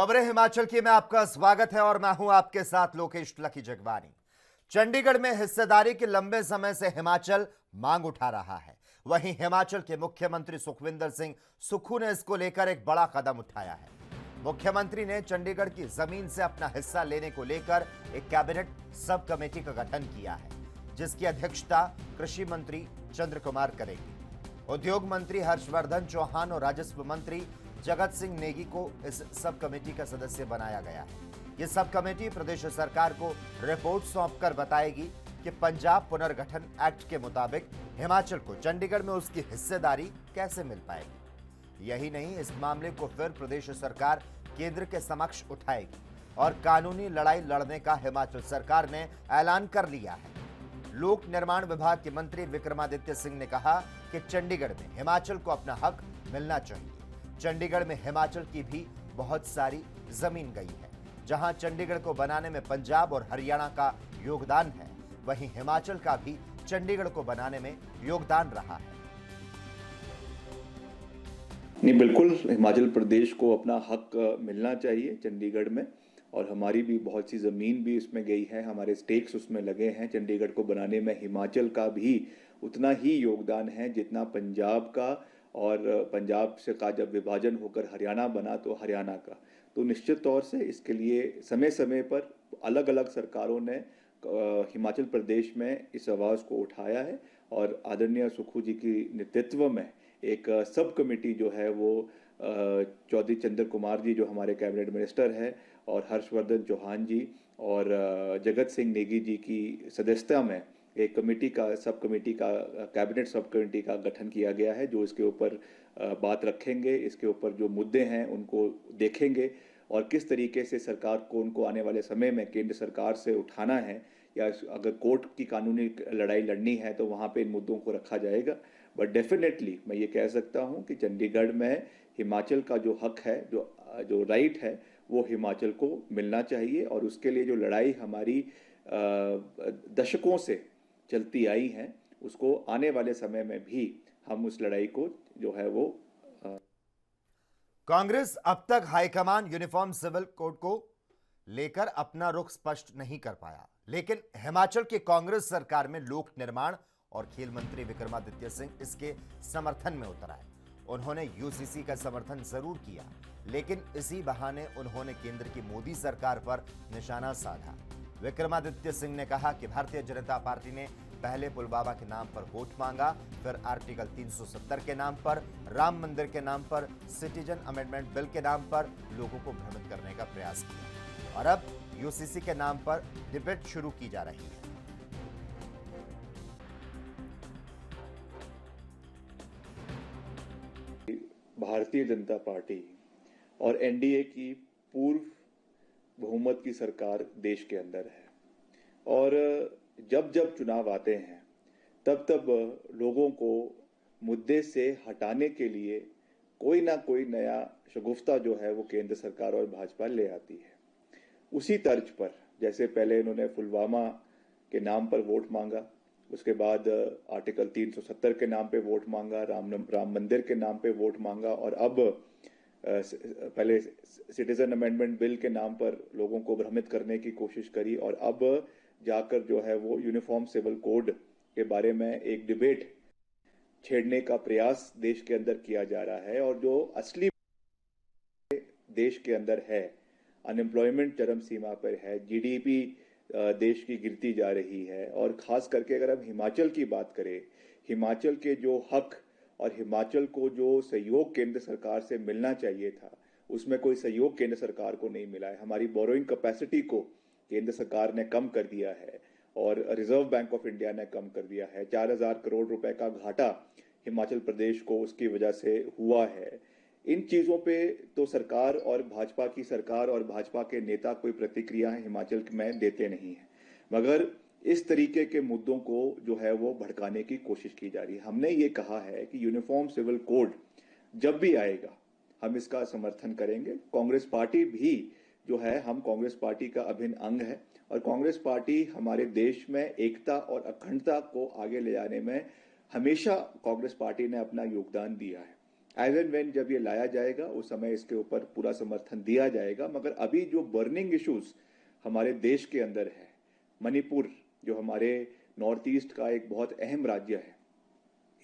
खबरें हिमाचल की में आपका स्वागत है और मैं हूं आपके साथ लोकेश लकी जगवानी। चंडीगढ़ में हिस्सेदारी के लंबे समय से हिमाचल मांग उठा रहा है। वहीं हिमाचल के मुख्यमंत्री सुखविंदर सिंह सुक्खू ने इसको लेकर एक बड़ा कदम उठाया है। मुख्यमंत्री ने चंडीगढ़ की जमीन से अपना हिस्सा लेने को लेकर एक कैबिनेट सब कमेटी का गठन किया है, जिसकी अध्यक्षता कृषि मंत्री चंद्र कुमार करेंगे। उद्योग मंत्री हर्षवर्धन चौहान और राजस्व मंत्री जगत सिंह नेगी को इस सब कमेटी का सदस्य बनाया गया है। यह सब कमेटी प्रदेश सरकार को रिपोर्ट सौंपकर बताएगी कि पंजाब पुनर्गठन एक्ट के मुताबिक हिमाचल को चंडीगढ़ में उसकी हिस्सेदारी कैसे मिल पाएगी। यही नहीं, इस मामले को फिर प्रदेश सरकार केंद्र के समक्ष उठाएगी और कानूनी लड़ाई लड़ने का हिमाचल सरकार ने ऐलान कर लिया है। लोक निर्माण विभाग के मंत्री विक्रमादित्य सिंह ने कहा कि चंडीगढ़ में हिमाचल को अपना हक मिलना चाहिए। चंडीगढ़ में हिमाचल की भी बहुत सारी जमीन गई है। जहां चंडीगढ़ को बनाने में पंजाब और हरियाणा का योगदान है, वहीं हिमाचल का भी चंडीगढ़ को बनाने में योगदान रहा है। नहीं, बिल्कुल हिमाचल प्रदेश को अपना हक मिलना चाहिए चंडीगढ़ में, और हमारी भी बहुत सी ज़मीन भी उसमें गई है, हमारे स्टेक्स उसमें लगे हैं। चंडीगढ़ को बनाने में हिमाचल का भी उतना ही योगदान है जितना पंजाब का, और पंजाब से का जब विभाजन होकर हरियाणा बना तो हरियाणा का। तो निश्चित तौर से इसके लिए समय समय पर अलग अलग सरकारों ने हिमाचल प्रदेश में इस आवाज़ को उठाया है, और आदरणीय सुक्खू जी की नेतृत्व में एक सब कमेटी जो है वो चौधरी चंद्र कुमार जी जो हमारे कैबिनेट मिनिस्टर है, और हर्षवर्धन चौहान जी और जगत सिंह नेगी जी की सदस्यता में एक कमेटी का सब कमेटी का कैबिनेट सब कमेटी का गठन किया गया है, जो इसके ऊपर बात रखेंगे, इसके ऊपर जो मुद्दे हैं उनको देखेंगे, और किस तरीके से सरकार को उनको आने वाले समय में केंद्र सरकार से उठाना है, या अगर कोर्ट की कानूनी लड़ाई लड़नी है तो वहाँ पे इन मुद्दों को रखा जाएगा। बट डेफिनेटली मैं ये कह सकता हूँ कि चंडीगढ़ में हिमाचल का जो हक है, जो राइट है, वो हिमाचल को मिलना चाहिए, और उसके लिए जो लड़ाई हमारी दशकों से चलती आई है, उसको आने वाले समय में भी हम उस लड़ाई को जो है वो कांग्रेस अब तक हाईकमान यूनिफॉर्म सिविल कोड को लेकर अपना रुख स्पष्ट नहीं कर पाया, लेकिन हिमाचल की कांग्रेस सरकार में लोक निर्माण और खेल मंत्री विक्रमादित्य सिंह इसके समर्थन में उतर आए। उन्होंने यूसीसी का समर्थन जरूर किया, लेकिन इसी बहाने उन्होंने केंद्र की मोदी सरकार पर निशाना साधा। विक्रमादित्य सिंह ने कहा कि भारतीय जनता पार्टी ने पहले पुलवामा के नाम पर वोट मांगा, फिर आर्टिकल 370 के नाम पर, राम मंदिर के नाम पर, सिटीजन अमेंडमेंट बिल के नाम पर लोगों को भ्रमित करने का प्रयास किया, और अब यूसीसी के नाम पर डिबेट शुरू की जा रही है। भारतीय जनता पार्टी और एनडीए की पूर्व बहुमत की सरकार देश के अंदर है, और जब जब चुनाव आते हैं तब तब लोगों को मुद्दे से हटाने के लिए कोई ना कोई नया शगुफ्ता जो है वो केंद्र सरकार और भाजपा ले आती है। उसी तर्ज पर जैसे पहले इन्होंने पुलवामा के नाम पर वोट मांगा, उसके बाद आर्टिकल 370 के नाम पे वोट मांगा, राम मंदिर के नाम पे वोट मांगा, और अब पहले सिटीजन अमेंडमेंट बिल के नाम पर लोगों को भ्रमित करने की कोशिश करी, और अब जाकर जो है वो यूनिफॉर्म सिविल कोड के बारे में एक डिबेट छेड़ने का प्रयास देश के अंदर किया जा रहा है। और जो असली देश के अंदर है, अनएम्प्लॉयमेंट चरम सीमा पर है, जीडीपी देश की गिरती जा रही है, और खास करके अगर हम हिमाचल की बात करें, हिमाचल के जो हक और हिमाचल को जो सहयोग केंद्र सरकार से मिलना चाहिए था, उसमें कोई सहयोग केंद्र सरकार को नहीं मिला है। हमारी बोरोइंग कैपेसिटी को केंद्र सरकार ने कम कर दिया है, और रिजर्व बैंक ऑफ इंडिया ने कम कर दिया है। 4000 करोड़ रुपए का घाटा हिमाचल प्रदेश को उसकी वजह से हुआ है। इन चीज़ों पे तो सरकार और भाजपा की सरकार और भाजपा के नेता कोई प्रतिक्रिया हिमाचल में देते नहीं है, मगर इस तरीके के मुद्दों को जो है वो भड़काने की कोशिश की जा रही है। हमने ये कहा है कि यूनिफॉर्म सिविल कोड जब भी आएगा हम इसका समर्थन करेंगे। कांग्रेस पार्टी भी जो है, हम कांग्रेस पार्टी का अभिन्न अंग है, और कांग्रेस पार्टी हमारे देश में एकता और अखंडता को आगे ले जाने में हमेशा कांग्रेस पार्टी ने अपना योगदान दिया है। एज एंड व्हेन जब ये लाया जाएगा उस समय इसके ऊपर पूरा समर्थन दिया जाएगा। मगर अभी जो बर्निंग इश्यूज हमारे देश के अंदर है, मणिपुर जो हमारे नॉर्थ ईस्ट का एक बहुत अहम राज्य है,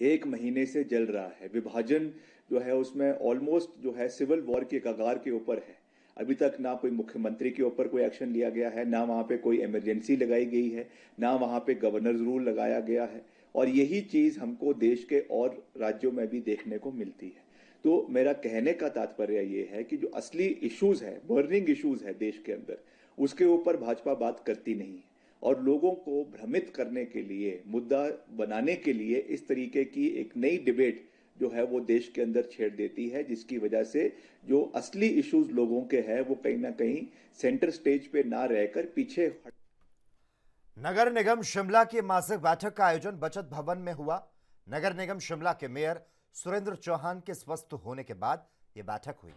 1 महीने से जल रहा है। विभाजन जो है उसमें ऑलमोस्ट जो है सिविल वॉर के कगार के ऊपर है। अभी तक ना कोई मुख्यमंत्री के ऊपर कोई एक्शन लिया गया है, ना वहां पे कोई इमरजेंसी लगाई गई है, ना वहां पे गवर्नर्स रूल लगाया गया है। और यही चीज हमको देश के और राज्यों में भी देखने को मिलती है। तो मेरा कहने का तात्पर्य ये है कि जो असली इश्यूज है, बर्निंग इश्यूज है देश के अंदर, उसके ऊपर भाजपा बात करती नहीं है। और लोगों को भ्रमित करने के लिए, मुद्दा बनाने के लिए इस तरीके की एक नई डिबेट जो है वो देश के अंदर छेड़ देती है, जिसकी वजह से जो असली इश्यूज लोगों के हैं वो कहीं ना कहीं सेंटर स्टेज पे ना रहकर पीछे हट। नगर निगम शिमला की मासिक बैठक का आयोजन बचत भवन में हुआ। नगर निगम शिमला के मेयर सुरेंद्र चौहान के स्वस्थ होने के बाद यह बैठक हुई।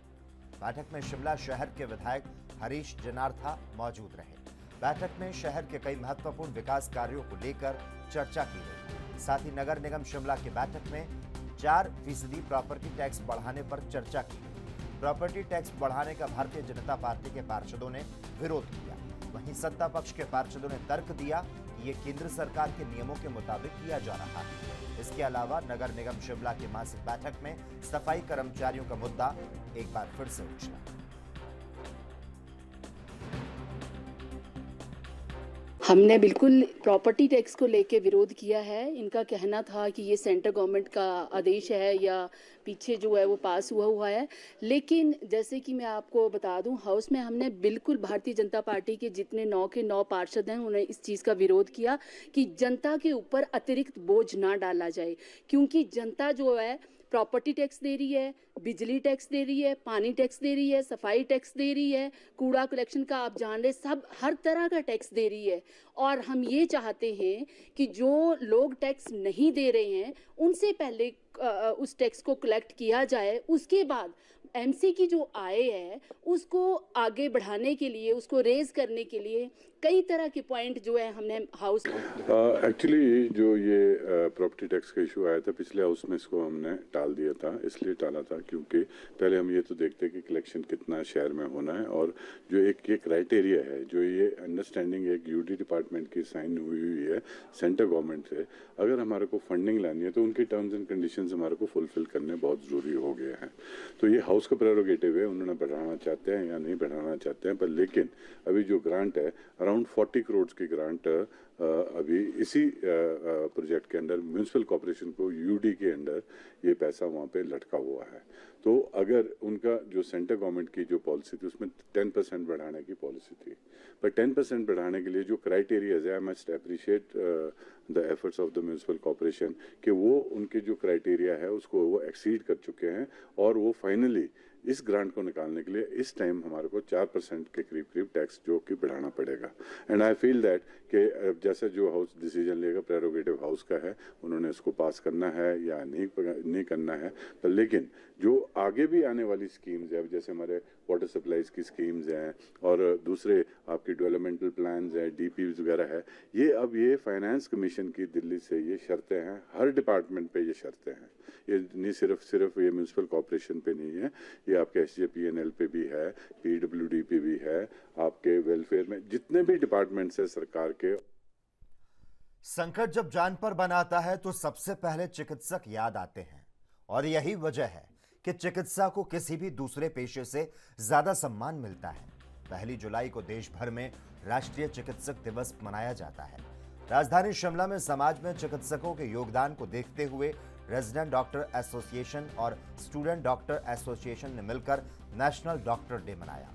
बैठक में शिमला शहर के विधायक हरीश जनार्था मौजूद रहे। बैठक में शहर के कई महत्वपूर्ण विकास कार्यों को लेकर चर्चा की गई। साथ ही नगर निगम शिमला की बैठक में 4% प्रॉपर्टी टैक्स बढ़ाने पर चर्चा की गई। प्रॉपर्टी टैक्स बढ़ाने का भारतीय जनता पार्टी के पार्षदों ने विरोध किया। वहीं सत्ता पक्ष के पार्षदों ने तर्क दिया कि ये केंद्र सरकार के नियमों के मुताबिक किया जा रहा है। इसके अलावा नगर निगम शिमला की मासिक बैठक में सफाई कर्मचारियों का मुद्दा एक बार फिर से उछला। हमने बिल्कुल प्रॉपर्टी टैक्स को लेके विरोध किया है। इनका कहना था कि ये सेंट्रल गवर्नमेंट का आदेश है या पीछे जो है वो पास हुआ है। लेकिन जैसे कि मैं आपको बता दूं, हाउस में हमने बिल्कुल भारतीय जनता पार्टी के जितने 9 के 9 पार्षद हैं उन्होंने इस चीज़ का विरोध किया कि जनता के ऊपर अतिरिक्त बोझ ना डाला जाए, क्योंकि जनता जो है प्रॉपर्टी टैक्स दे रही है, बिजली टैक्स दे रही है, पानी टैक्स दे रही है, सफाई टैक्स दे रही है, कूड़ा कलेक्शन का आप जान रहे, सब हर तरह का टैक्स दे रही है। और हम ये चाहते हैं कि जो लोग टैक्स नहीं दे रहे हैं उनसे पहले उस टैक्स को कलेक्ट किया जाए, उसके बाद एमसी की जो आय है उसको आगे बढ़ाने के लिए, उसको रेज करने के लिए कई तरह के पॉइंट जो है हमने हाउस एक्चुअली जो ये प्रॉपर्टी टैक्स का इशू आया था पिछले हाउस में, इसको हमने टाल दिया था। इसलिए टाला था क्योंकि पहले हम ये तो देखते कि कलेक्शन कितना शहर में होना है, और जो एक ये क्राइटेरिया है, जो ये अंडरस्टैंडिंग एक यूडी डिपार्टमेंट की साइन हुई है सेंट्रल गवर्नमेंट से, अगर हमारे को फंडिंग लानी है तो उनके टर्म्स एंड कंडीशंस हमारे को फुलफिल करने बहुत ज़रूरी हो गए हैं। तो ये हाउस का प्रेरोगेटिव है, उन्होंने बढ़ाना चाहते हैं या नहीं बढ़ाना चाहते हैं, पर लेकिन अभी जो ग्रांट है अराउंड 40 करोड़ की ग्रांट अभी इसी प्रोजेक्ट के अंदर म्यूनिसिपल कॉर्पोरेशन को यूडी के अंडर ये पैसा वहाँ पे लटका हुआ है। तो अगर उनका जो सेंट्रल गवर्नमेंट की जो पॉलिसी थी उसमें 10% बढ़ाने की पॉलिसी थी, पर 10% बढ़ाने के लिए जो क्राइटेरियाज है, I must appreciate the efforts of the municipal corporation कि वो उनके जो क्राइटेरिया है उसको वो एक्सीड कर चुके हैं, और वो फाइनली इस ग्रांट को निकालने के लिए इस टाइम हमारे को 4% के करीब टैक्स जो कि बढ़ाना पड़ेगा। एंड आई फील दैट कि जैसे जो हाउस डिसीजन लेगा, प्रेरोगेटिव हाउस का है, उन्होंने इसको पास करना है या नहीं करना है। पर लेकिन जो आगे भी आने वाली स्कीम्स है, जैसे हमारे वाटर सप्लाईज की स्कीम्स हैं और दूसरे आपकी डेवलपमेंटल प्लान्स हैं, डीपीज वगैरह है, ये अब ये फाइनेंस कमीशन की दिल्ली से ये शर्तें हैं, हर डिपार्टमेंट पे ये शर्तें हैं। ये नहीं सिर्फ ये म्यूनिसिपल कॉर्पोरेशन पे नहीं है, ये आपके SJPNL पे भी है, PWD पे भी है, आपके वेलफेयर में जितने भी डिपार्टमेंट्स है सरकार के। संकट जब जान पर बनाता है तो सबसे पहले चिकित्सक याद आते हैं, और यही वजह है कि चिकित्सा को किसी भी दूसरे पेशे से ज्यादा सम्मान मिलता है। 1 जुलाई को देश भर में राष्ट्रीय चिकित्सक दिवस मनाया जाता है। राजधानी शिमला में समाज में चिकित्सकों के योगदान को देखते हुए रेजिडेंट डॉक्टर एसोसिएशन और स्टूडेंट डॉक्टर एसोसिएशन ने मिलकर नेशनल डॉक्टर डे मनाया।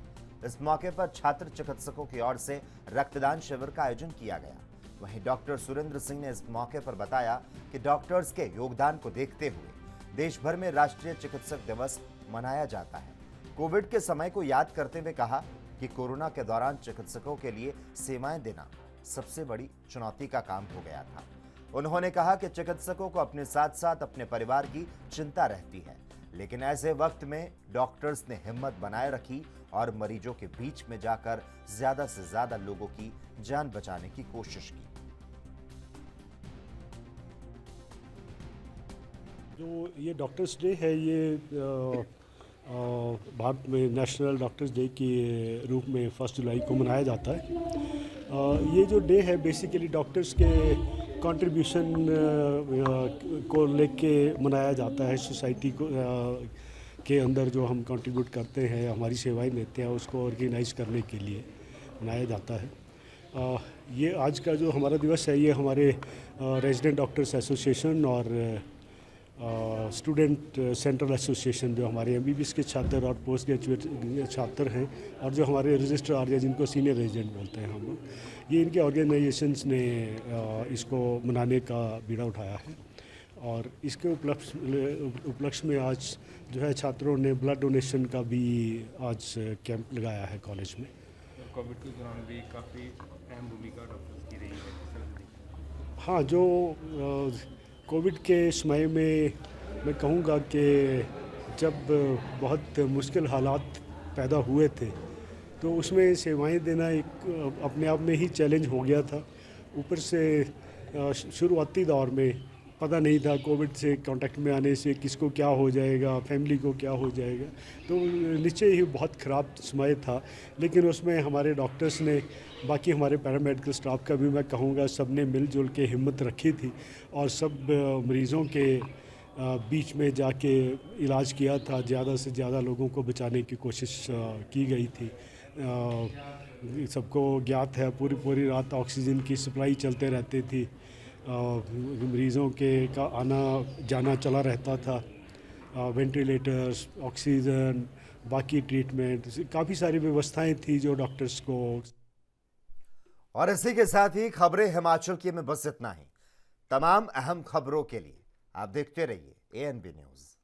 इस मौके पर छात्र चिकित्सकों की ओर से रक्तदान शिविर का आयोजन किया गया। वहीं डॉक्टर सुरेंद्र सिंह ने इस मौके पर बताया कि डॉक्टर्स के योगदान को देखते हुए देश भर में राष्ट्रीय चिकित्सक दिवस मनाया जाता है। कोविड के समय को याद करते हुए कहा कि कोरोना के दौरान चिकित्सकों के लिए सेवाएं देना सबसे बड़ी चुनौती का काम हो गया था। उन्होंने कहा कि चिकित्सकों को अपने साथ साथ अपने परिवार की चिंता रहती है, लेकिन ऐसे वक्त में डॉक्टर्स ने हिम्मत बनाए रखी और मरीजों के बीच में जाकर ज्यादा से ज्यादा लोगों की जान बचाने की कोशिश की। जो ये डॉक्टर्स डे है ये भारत में नेशनल डॉक्टर्स डे के रूप में 1 जुलाई को मनाया जाता है। ये जो डे है बेसिकली डॉक्टर्स के कंट्रीब्यूशन को लेके मनाया जाता है। सोसाइटी को के अंदर जो हम कंट्रीब्यूट करते हैं, हमारी सेवाएं देते हैं, उसको ऑर्गेनाइज करने के लिए मनाया जाता है। ये आज का जो हमारा दिवस है ये हमारे रेजिडेंट डॉक्टर्स एसोसिएशन और स्टूडेंट सेंट्रल एसोसिएशन जो हमारे एमबीबीएस के छात्र और पोस्ट ग्रेजुएट छात्र हैं और जो हमारे रजिस्ट्रार या जिनको सीनियर रेजिडेंट बोलते हैं हम लोग, ये इनके ऑर्गेनाइजेशंस ने इसको मनाने का बीड़ा उठाया है। और इसके उपलक्ष्य में आज जो है छात्रों ने ब्लड डोनेशन का भी आज कैंप लगाया है कॉलेज में। कोविड के दौरान भी काफ़ी अहम भूमिका डॉक्टर्स की रही है। हाँ, जो कोविड के समय में मैं कहूँगा कि जब बहुत मुश्किल हालात पैदा हुए थे तो उसमें सेवाएं देना एक अपने आप में ही चैलेंज हो गया था। ऊपर से शुरुआती दौर में पता नहीं था कोविड से कांटेक्ट में आने से किसको क्या हो जाएगा, फैमिली को क्या हो जाएगा, तो निश्चय ही बहुत ख़राब समय था। लेकिन उसमें हमारे डॉक्टर्स ने, बाकी हमारे पैरामेडिकल स्टाफ का भी मैं कहूँगा, सब ने मिलजुल के हिम्मत रखी थी और सब मरीज़ों के बीच में जाके इलाज किया था। ज़्यादा से ज़्यादा लोगों को बचाने की कोशिश की गई थी। सबको ज्ञात है पूरी रात ऑक्सीजन की सप्लाई चलते रहती थी। मरीज़ों के का आना जाना चला रहता था। वेंटिलेटर्स, ऑक्सीजन, बाकी ट्रीटमेंट, काफ़ी सारी व्यवस्थाएं थी जो डॉक्टर्स को। और इसी के साथ ही खबरें हिमाचल की में बस इतना ही। तमाम अहम खबरों के लिए आप देखते रहिए ANB न्यूज़।